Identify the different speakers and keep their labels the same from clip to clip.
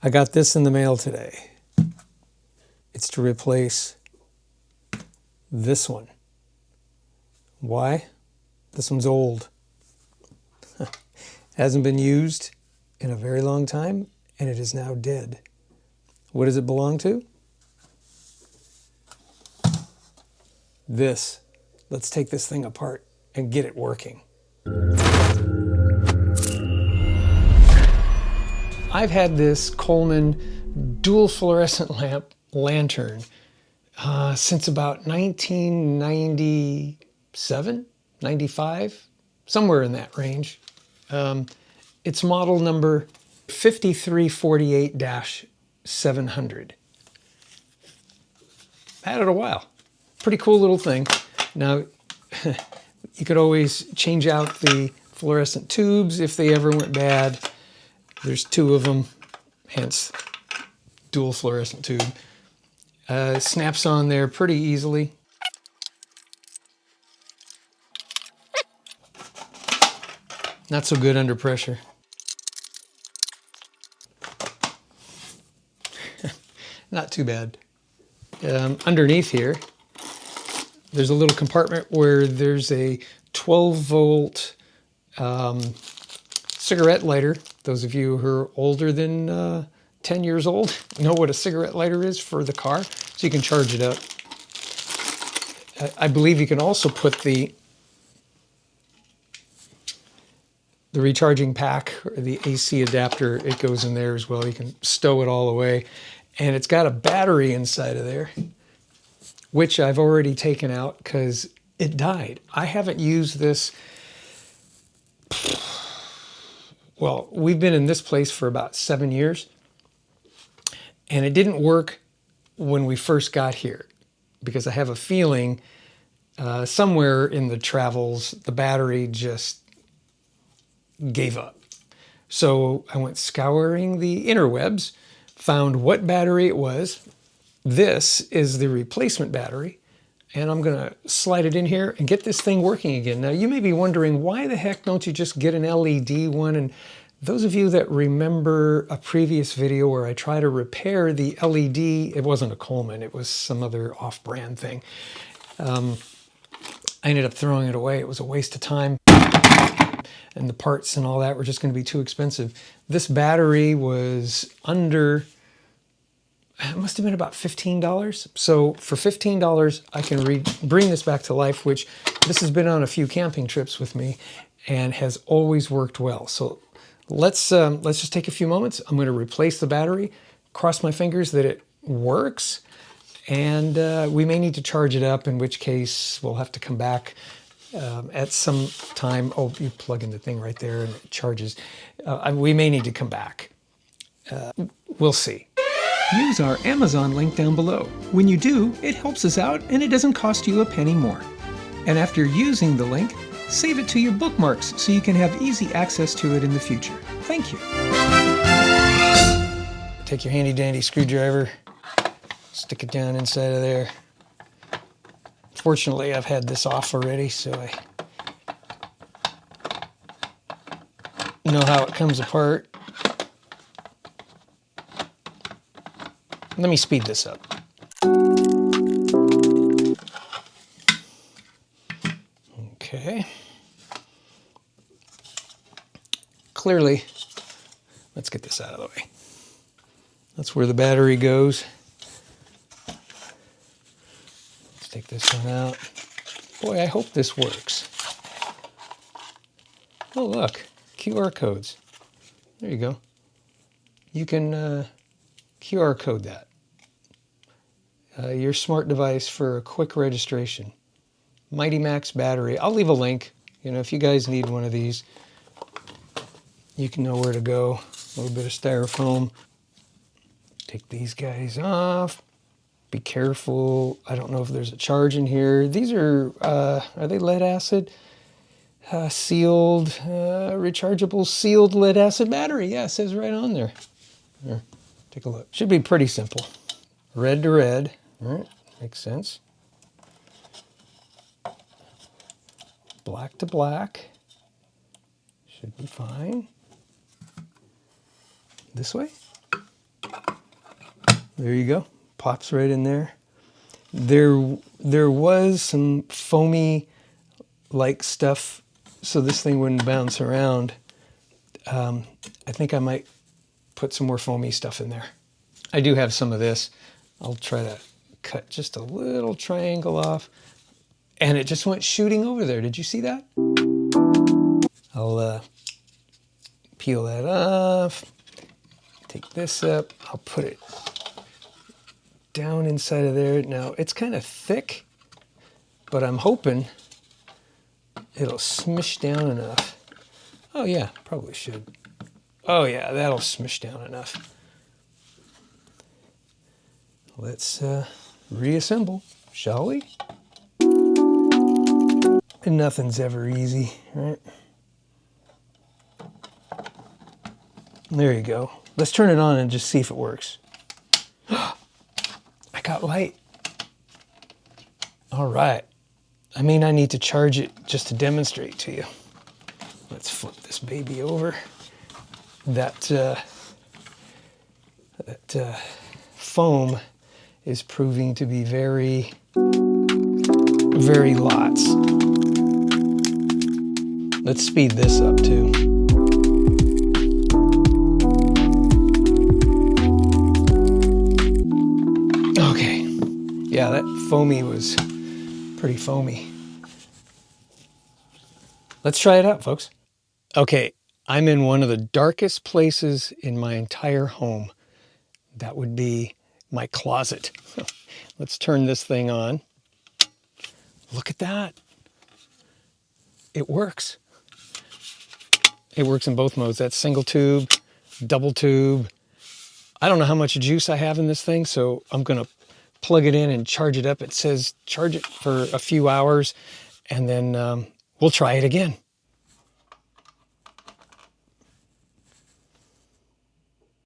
Speaker 1: I got this in the mail today. It's to replace this one. Why? This one's old. Hasn't been used in a very long time, and it is now dead. What does it belong to? This. Let's take this thing apart and get it working. I've had this Coleman dual fluorescent lamp lantern since about 1997, 95, somewhere in that range. It's model number 5348-700. Had it a while. Pretty cool little thing. Now, you could always change out the fluorescent tubes if they ever went bad. There's two of them, hence dual fluorescent tube. Snaps on there pretty easily. Not so good under pressure. Not too bad. Underneath here, there's a little compartment where there's a 12-volt cigarette lighter. Those of you who are older than 10 years old know what a cigarette lighter is for the car, so you can charge it up. I believe you can also put the recharging pack or the AC adapter. It goes in there as well. You can stow it all away. And it's got a battery inside of there, which I've already taken out because it died. I haven't used this. Well, we've been in this place for about 7 years, and it didn't work when we first got here because I have a feeling somewhere in the travels, the battery just gave up. So I went scouring the interwebs, found what battery it was. This is the replacement battery, and I'm gonna slide it in here and get this thing working again. Now you may be wondering, why the heck don't you just get an LED one? And those of you that remember a previous video where I try to repair the LED, it wasn't a Coleman, it was some other off-brand thing. I ended up throwing it away. It was a waste of time. And the parts and all that were just going to be too expensive. This battery was under, it must have been about $15. So for $15, I can bring this back to life, which this has been on a few camping trips with me and has always worked well. So let's just take a few moments. I'm going to replace the battery, cross my fingers that it works, and we may need to charge it up, in which case we'll have to come back at some time. Oh, you plug in the thing right there and it charges. We may need to come back. We'll see. Use our Amazon link down below. When you do, it helps us out and it doesn't cost you a penny more. And after using the link, save it to your bookmarks so you can have easy access to it in the future. Thank you. Take your handy dandy screwdriver, stick it down inside of there. Fortunately, I've had this off already, so I know how it comes apart. Let me speed this up. Okay. Clearly, let's get this out of the way. That's where the battery goes. Take this one out. Boy, I hope this works. Oh, look, QR codes. There you go. You can QR code that. Your smart device for a quick registration. Mighty Max battery. I'll leave a link. You know, if you guys need one of these, you can know where to go. A little bit of styrofoam. Take these guys off. Be careful. I don't know if there's a charge in here. These are they lead acid? Sealed, rechargeable sealed lead acid battery. Yeah, it says right on there. Here, take a look. Should be pretty simple. Red to red. All right, makes sense. Black to black. Should be fine. This way. There you go. Pops right in there. There was some foamy like stuff, so this thing wouldn't bounce around. I think I might put some more foamy stuff in there. I do have some of this. I'll try to cut just a little triangle off. And it just went shooting over there. Did you see that? I'll peel that off. Take this up. I'll put it down inside of there. Now, it's kind of thick, but I'm hoping it'll smush down enough. Oh yeah, probably should. Oh yeah, that'll smush down enough. Let's reassemble, shall we? And nothing's ever easy, right? There you go. Let's turn it on and just see if it works. I got light. All right. I mean, I need to charge it just to demonstrate to you. Let's flip this baby over. That foam is proving to be very, very lots. Let's speed this up too. Okay. Yeah, that foamy was pretty foamy. Let's try it out, folks. Okay, I'm in one of the darkest places in my entire home. That would be my closet. Let's turn this thing on. Look at that. It works. It works in both modes. That's single tube, double tube. I don't know how much juice I have in this thing, so I'm gonna plug it in and charge it up. It says charge it for a few hours, and then we'll try it again.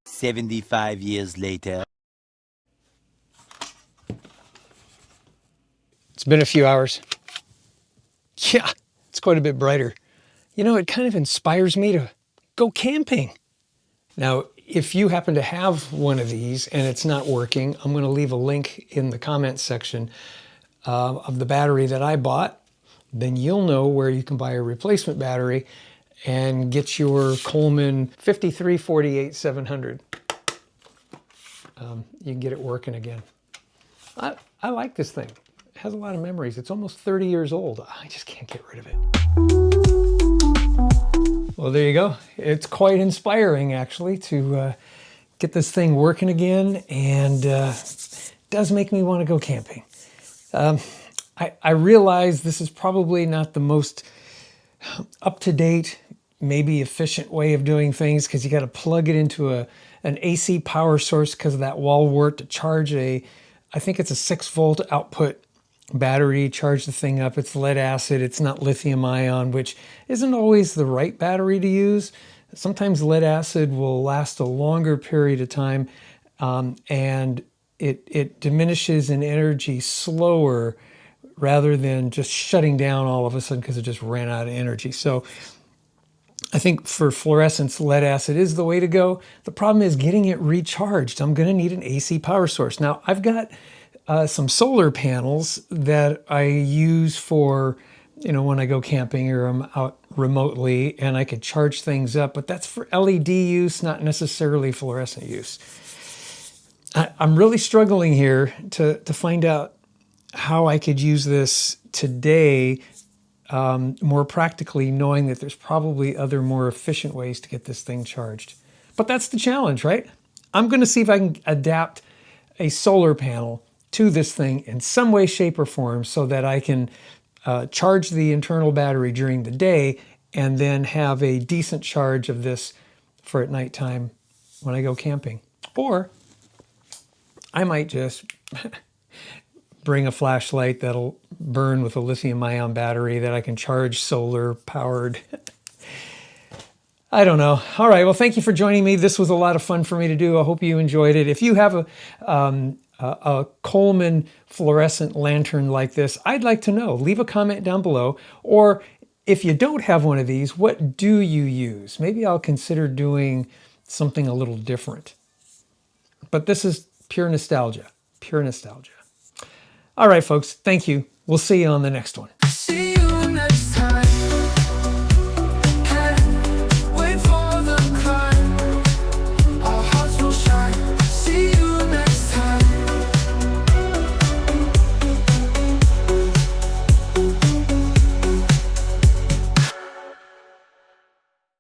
Speaker 2: "75 years later."
Speaker 1: It's been a few hours. Yeah, it's quite a bit brighter. You know, it kind of inspires me to go camping. Now, if you happen to have one of these and it's not working, I'm going to leave a link in the comments section of the battery that I bought. Then you'll know where you can buy a replacement battery and get your Coleman 5348-700. You can get it working again. I like this thing. It has a lot of memories. It's almost 30 years old. I just can't get rid of it. Well, there you go. It's quite inspiring, actually, to get this thing working again, and it does make me want to go camping. I realize this is probably not the most up-to-date, maybe efficient way of doing things, because you got to plug it into an AC power source because of that wall wart to charge I think it's a 6-volt output battery, charge the thing up. It's lead acid, it's not lithium ion, which isn't always the right battery to use. Sometimes lead acid will last a longer period of time, and it diminishes in energy slower rather than just shutting down all of a sudden because it just ran out of energy. So I think for fluorescence, lead acid is the way to go. The problem is getting it recharged. I'm going to need an AC power source. Now, I've got some solar panels that I use for, when I go camping or I'm out remotely, and I could charge things up, but that's for LED use, not necessarily fluorescent use. I'm really struggling here to find out how I could use this today more practically, knowing that there's probably other more efficient ways to get this thing charged. But that's the challenge, right? I'm going to see if I can adapt a solar panel to this thing in some way, shape, or form so that I can charge the internal battery during the day and then have a decent charge of this for at nighttime when I go camping. Or I might just bring a flashlight that'll burn with a lithium-ion battery that I can charge solar-powered. I don't know. All right, well, thank you for joining me. This was a lot of fun for me to do. I hope you enjoyed it. If you have a Coleman fluorescent lantern like this, I'd like to know. Leave a comment down below. Or if you don't have one of these, what do you use? Maybe I'll consider doing something a little different. But this is pure nostalgia, pure nostalgia. All right, folks, thank you. We'll see you on the next one.